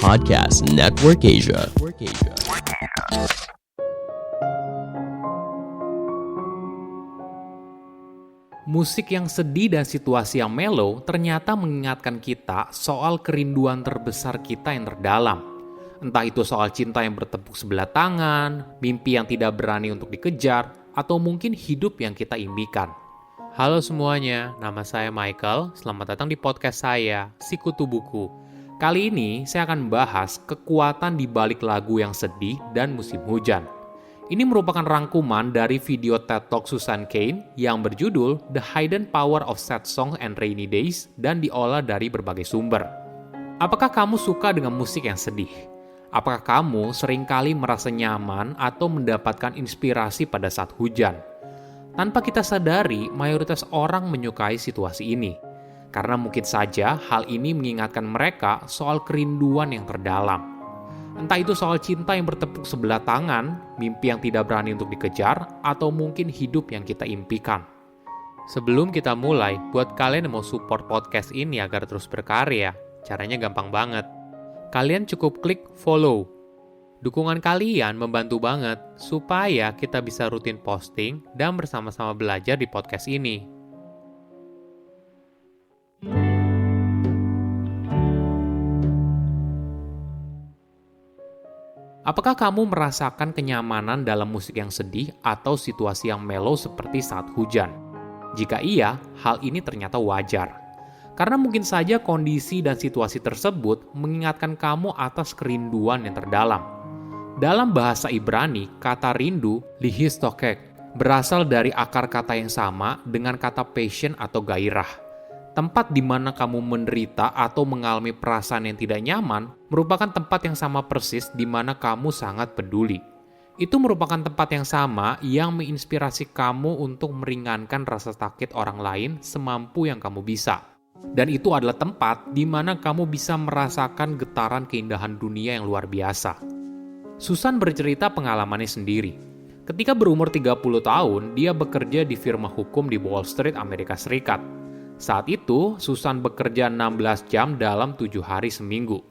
Podcast Network Asia. Musik yang sedih dan situasi yang mellow ternyata mengingatkan kita soal kerinduan terbesar kita yang terdalam. Entah itu soal cinta yang bertepuk sebelah tangan, mimpi yang tidak berani untuk dikejar, atau mungkin hidup yang kita impikan. Halo semuanya, nama saya Michael. Selamat datang di podcast saya, Sikutu Buku. Kali ini saya akan membahas kekuatan di balik lagu yang sedih dan musim hujan. Ini merupakan rangkuman dari video TED Talk Susan Cain yang berjudul The Hidden Power of Sad Songs and Rainy Days dan diolah dari berbagai sumber. Apakah kamu suka dengan musik yang sedih? Apakah kamu seringkali merasa nyaman atau mendapatkan inspirasi pada saat hujan? Tanpa kita sadari, mayoritas orang menyukai situasi ini. Karena mungkin saja hal ini mengingatkan mereka soal kerinduan yang terdalam. Entah itu soal cinta yang bertepuk sebelah tangan, mimpi yang tidak berani untuk dikejar, atau mungkin hidup yang kita impikan. Sebelum kita mulai, buat kalian yang mau support podcast ini agar terus berkarya, caranya gampang banget. Kalian cukup klik follow. Dukungan kalian membantu banget supaya kita bisa rutin posting dan bersama-sama belajar di podcast ini. Apakah kamu merasakan kenyamanan dalam musik yang sedih atau situasi yang mellow seperti saat hujan? Jika iya, hal ini ternyata wajar. Karena mungkin saja kondisi dan situasi tersebut mengingatkan kamu atas kerinduan yang terdalam. Dalam bahasa Ibrani, kata rindu, lihistokek, berasal dari akar kata yang sama dengan kata passion atau gairah. Tempat di mana kamu menderita atau mengalami perasaan yang tidak nyaman merupakan tempat yang sama persis di mana kamu sangat peduli. Itu merupakan tempat yang sama yang menginspirasi kamu untuk meringankan rasa sakit orang lain semampu yang kamu bisa. Dan itu adalah tempat di mana kamu bisa merasakan getaran keindahan dunia yang luar biasa. Susan bercerita pengalamannya sendiri. Ketika berumur 30 tahun, dia bekerja di firma hukum di Wall Street, Amerika Serikat. Saat itu, Susan bekerja 16 jam dalam 7 hari seminggu.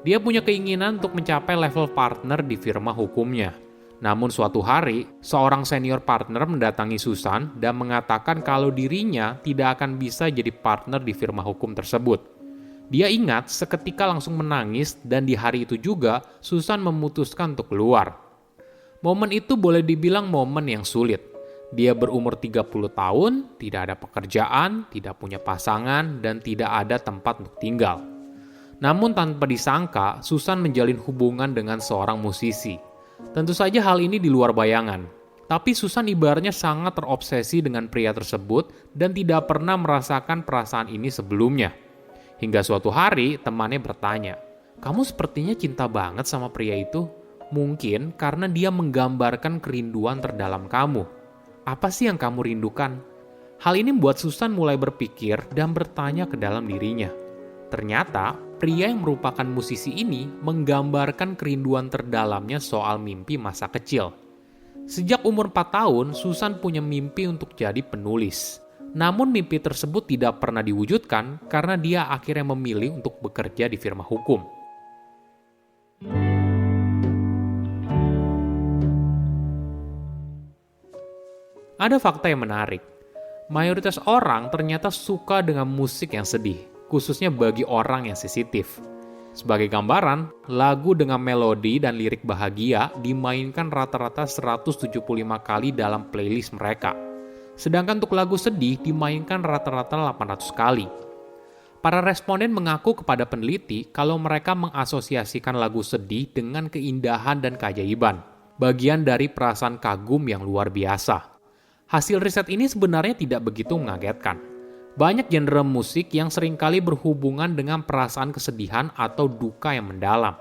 Dia punya keinginan untuk mencapai level partner di firma hukumnya. Namun suatu hari, seorang senior partner mendatangi Susan dan mengatakan kalau dirinya tidak akan bisa jadi partner di firma hukum tersebut. Dia ingat seketika langsung menangis dan di hari itu juga Susan memutuskan untuk keluar. Momen itu boleh dibilang momen yang sulit. Dia berumur 30 tahun, tidak ada pekerjaan, tidak punya pasangan, dan tidak ada tempat untuk tinggal. Namun tanpa disangka, Susan menjalin hubungan dengan seorang musisi. Tentu saja hal ini di luar bayangan. Tapi Susan ibaratnya sangat terobsesi dengan pria tersebut dan tidak pernah merasakan perasaan ini sebelumnya. Hingga suatu hari, temannya bertanya, "Kamu sepertinya cinta banget sama pria itu?" Mungkin karena dia menggambarkan kerinduan terdalam kamu. Apa sih yang kamu rindukan? Hal ini membuat Susan mulai berpikir dan bertanya ke dalam dirinya. Ternyata, pria yang merupakan musisi ini menggambarkan kerinduan terdalamnya soal mimpi masa kecil. Sejak umur 4 tahun, Susan punya mimpi untuk jadi penulis. Namun mimpi tersebut tidak pernah diwujudkan karena dia akhirnya memilih untuk bekerja di firma hukum. Ada fakta yang menarik. Mayoritas orang ternyata suka dengan musik yang sedih, khususnya bagi orang yang sensitif. Sebagai gambaran, lagu dengan melodi dan lirik bahagia dimainkan rata-rata 175 kali dalam playlist mereka. Sedangkan untuk lagu sedih dimainkan rata-rata 800 kali. Para responden mengaku kepada peneliti kalau mereka mengasosiasikan lagu sedih dengan keindahan dan keajaiban, bagian dari perasaan kagum yang luar biasa. Hasil riset ini sebenarnya tidak begitu mengagetkan. Banyak genre musik yang seringkali berhubungan dengan perasaan kesedihan atau duka yang mendalam.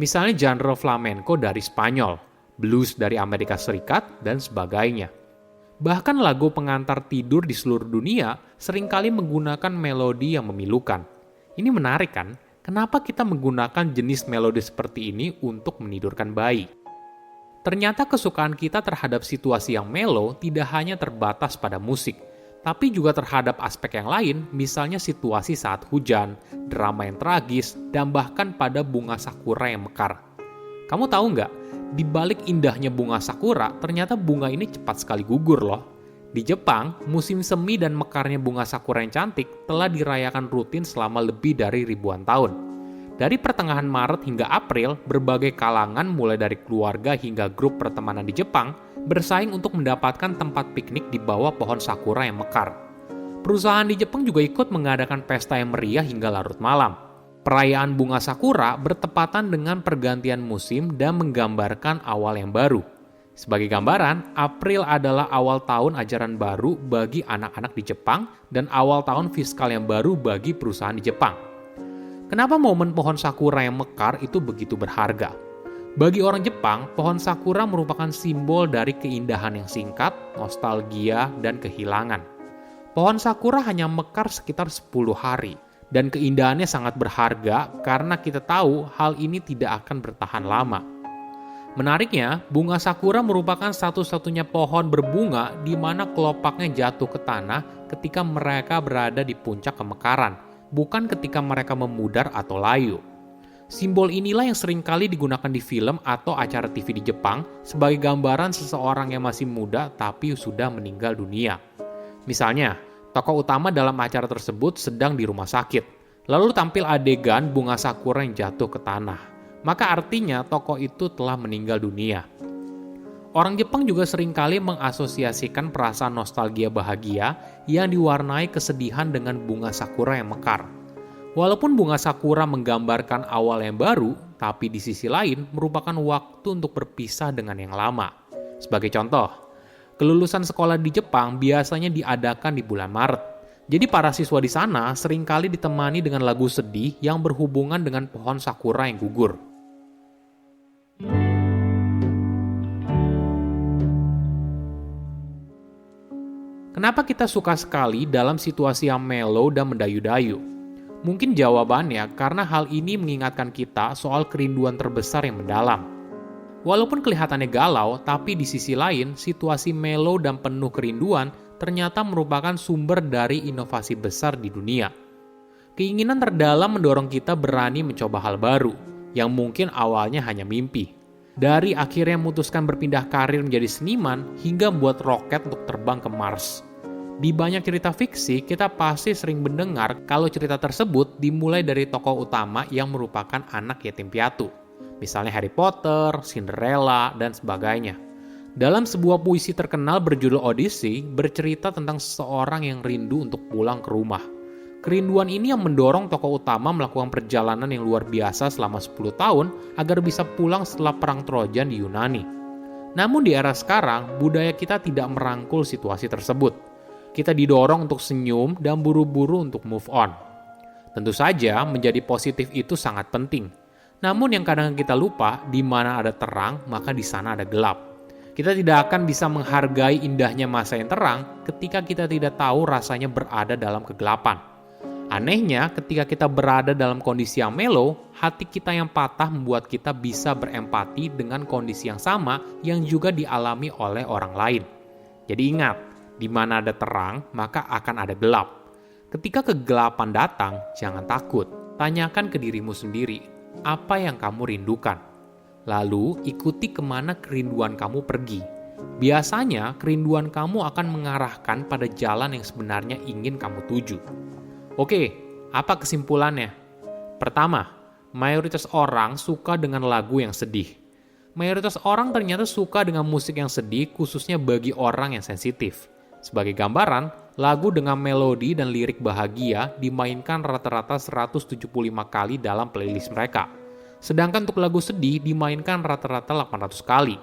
Misalnya genre flamenco dari Spanyol, blues dari Amerika Serikat, dan sebagainya. Bahkan lagu pengantar tidur di seluruh dunia seringkali menggunakan melodi yang memilukan. Ini menarik kan? Kenapa kita menggunakan jenis melodi seperti ini untuk menidurkan bayi? Ternyata kesukaan kita terhadap situasi yang mellow tidak hanya terbatas pada musik, tapi juga terhadap aspek yang lain, misalnya situasi saat hujan, drama yang tragis, dan bahkan pada bunga sakura yang mekar. Kamu tahu nggak, di balik indahnya bunga sakura, ternyata bunga ini cepat sekali gugur loh. Di Jepang, musim semi dan mekarnya bunga sakura yang cantik telah dirayakan rutin selama lebih dari ribuan tahun. Dari pertengahan Maret hingga April, berbagai kalangan mulai dari keluarga hingga grup pertemanan di Jepang bersaing untuk mendapatkan tempat piknik di bawah pohon sakura yang mekar. Perusahaan di Jepang juga ikut mengadakan pesta yang meriah hingga larut malam. Perayaan bunga sakura bertepatan dengan pergantian musim dan menggambarkan awal yang baru. Sebagai gambaran, April adalah awal tahun ajaran baru bagi anak-anak di Jepang dan awal tahun fiskal yang baru bagi perusahaan di Jepang. Kenapa momen pohon sakura yang mekar itu begitu berharga? Bagi orang Jepang, pohon sakura merupakan simbol dari keindahan yang singkat, nostalgia, dan kehilangan. Pohon sakura hanya mekar sekitar 10 hari, dan keindahannya sangat berharga karena kita tahu hal ini tidak akan bertahan lama. Menariknya, bunga sakura merupakan satu-satunya pohon berbunga di mana kelopaknya jatuh ke tanah ketika mereka berada di puncak kemekaran, bukan ketika mereka memudar atau layu. Simbol inilah yang seringkali digunakan di film atau acara TV di Jepang sebagai gambaran seseorang yang masih muda tapi sudah meninggal dunia. Misalnya, tokoh utama dalam acara tersebut sedang di rumah sakit, lalu tampil adegan bunga sakura yang jatuh ke tanah. Maka artinya tokoh itu telah meninggal dunia. Orang Jepang juga seringkali mengasosiasikan perasaan nostalgia bahagia yang diwarnai kesedihan dengan bunga sakura yang mekar. Walaupun bunga sakura menggambarkan awal yang baru, tapi di sisi lain merupakan waktu untuk berpisah dengan yang lama. Sebagai contoh, kelulusan sekolah di Jepang biasanya diadakan di bulan Maret. Jadi para siswa di sana seringkali ditemani dengan lagu sedih yang berhubungan dengan pohon sakura yang gugur. Kenapa kita suka sekali dalam situasi yang mellow dan mendayu-dayu? Mungkin jawabannya karena hal ini mengingatkan kita soal kerinduan terbesar yang mendalam. Walaupun kelihatannya galau, tapi di sisi lain, situasi mellow dan penuh kerinduan ternyata merupakan sumber dari inovasi besar di dunia. Keinginan terdalam mendorong kita berani mencoba hal baru, yang mungkin awalnya hanya mimpi. Dari akhirnya memutuskan berpindah karir menjadi seniman, hingga membuat roket untuk terbang ke Mars. Di banyak cerita fiksi, kita pasti sering mendengar kalau cerita tersebut dimulai dari tokoh utama yang merupakan anak yatim piatu. Misalnya Harry Potter, Cinderella, dan sebagainya. Dalam sebuah puisi terkenal berjudul Odyssey, bercerita tentang seseorang yang rindu untuk pulang ke rumah. Kerinduan ini yang mendorong tokoh utama melakukan perjalanan yang luar biasa selama 10 tahun agar bisa pulang setelah perang Trojan di Yunani. Namun di era sekarang, budaya kita tidak merangkul situasi tersebut. Kita didorong untuk senyum dan buru-buru untuk move on. Tentu saja menjadi positif itu sangat penting. Namun yang kadang kita lupa, di mana ada terang, maka di sana ada gelap. Kita tidak akan bisa menghargai indahnya masa yang terang ketika kita tidak tahu rasanya berada dalam kegelapan. Anehnya, ketika kita berada dalam kondisi yang mellow, hati kita yang patah membuat kita bisa berempati dengan kondisi yang sama yang juga dialami oleh orang lain. Jadi ingat, di mana ada terang, maka akan ada gelap. Ketika kegelapan datang, jangan takut. Tanyakan ke dirimu sendiri, apa yang kamu rindukan? Lalu, ikuti kemana kerinduan kamu pergi. Biasanya, kerinduan kamu akan mengarahkan pada jalan yang sebenarnya ingin kamu tuju. Oke, apa kesimpulannya? Pertama, mayoritas orang suka dengan lagu yang sedih. Mayoritas orang ternyata suka dengan musik yang sedih, khususnya bagi orang yang sensitif. Sebagai gambaran, lagu dengan melodi dan lirik bahagia dimainkan rata-rata 175 kali dalam playlist mereka. Sedangkan untuk lagu sedih dimainkan rata-rata 800 kali.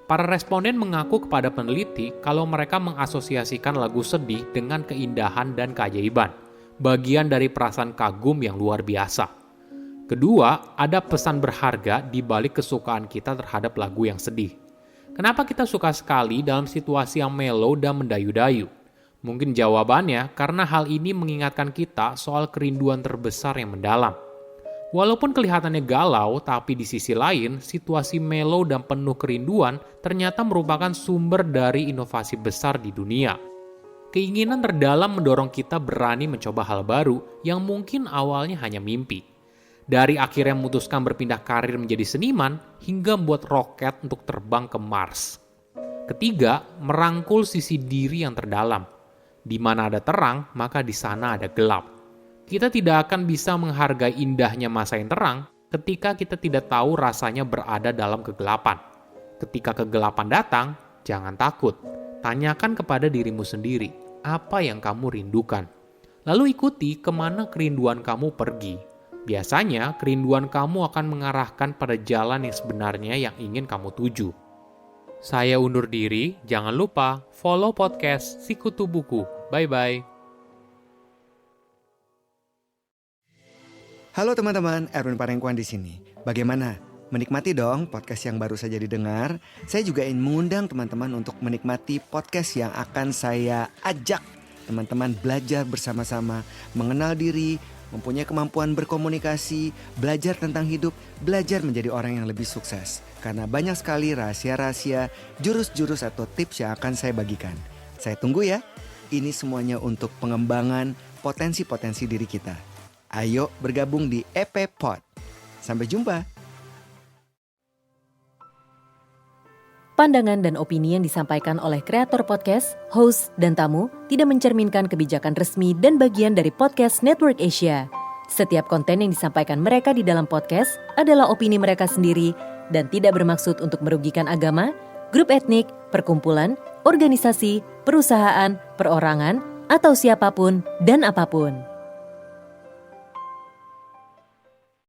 Para responden mengaku kepada peneliti kalau mereka mengasosiasikan lagu sedih dengan keindahan dan keajaiban, bagian dari perasaan kagum yang luar biasa. Kedua, ada pesan berharga di balik kesukaan kita terhadap lagu yang sedih. Kenapa kita suka sekali dalam situasi yang mellow dan mendayu-dayu? Mungkin jawabannya karena hal ini mengingatkan kita soal kerinduan terbesar yang mendalam. Walaupun kelihatannya galau, tapi di sisi lain, situasi mellow dan penuh kerinduan ternyata merupakan sumber dari inovasi besar di dunia. Keinginan terdalam mendorong kita berani mencoba hal baru yang mungkin awalnya hanya mimpi. Dari akhirnya memutuskan berpindah karir menjadi seniman hingga membuat roket untuk terbang ke Mars. Ketiga, merangkul sisi diri yang terdalam. Di mana ada terang, maka di sana ada gelap. Kita tidak akan bisa menghargai indahnya masa yang terang ketika kita tidak tahu rasanya berada dalam kegelapan. Ketika kegelapan datang, jangan takut. Tanyakan kepada dirimu sendiri, apa yang kamu rindukan? Lalu ikuti kemana kerinduan kamu pergi. Biasanya, kerinduan kamu akan mengarahkan pada jalan yang sebenarnya yang ingin kamu tuju. Saya undur diri, jangan lupa follow podcast Sikutu Buku. Bye-bye. Halo teman-teman, Erwin Parengkuan di sini. Bagaimana? Menikmati dong podcast yang baru saja didengar. Saya juga ingin mengundang teman-teman untuk menikmati podcast yang akan saya ajak teman-teman belajar bersama-sama, mengenal diri, mempunyai kemampuan berkomunikasi, belajar tentang hidup, belajar menjadi orang yang lebih sukses. Karena banyak sekali rahasia-rahasia, jurus-jurus atau tips yang akan saya bagikan. Saya tunggu ya. Ini semuanya untuk pengembangan potensi-potensi diri kita. Ayo bergabung di EP Pod. Sampai jumpa. Pandangan dan opini yang disampaikan oleh kreator podcast, host, dan tamu tidak mencerminkan kebijakan resmi dan bagian dari Podcast Network Asia. Setiap konten yang disampaikan mereka di dalam podcast adalah opini mereka sendiri dan tidak bermaksud untuk merugikan agama, grup etnik, perkumpulan, organisasi, perusahaan, perorangan, atau siapapun dan apapun.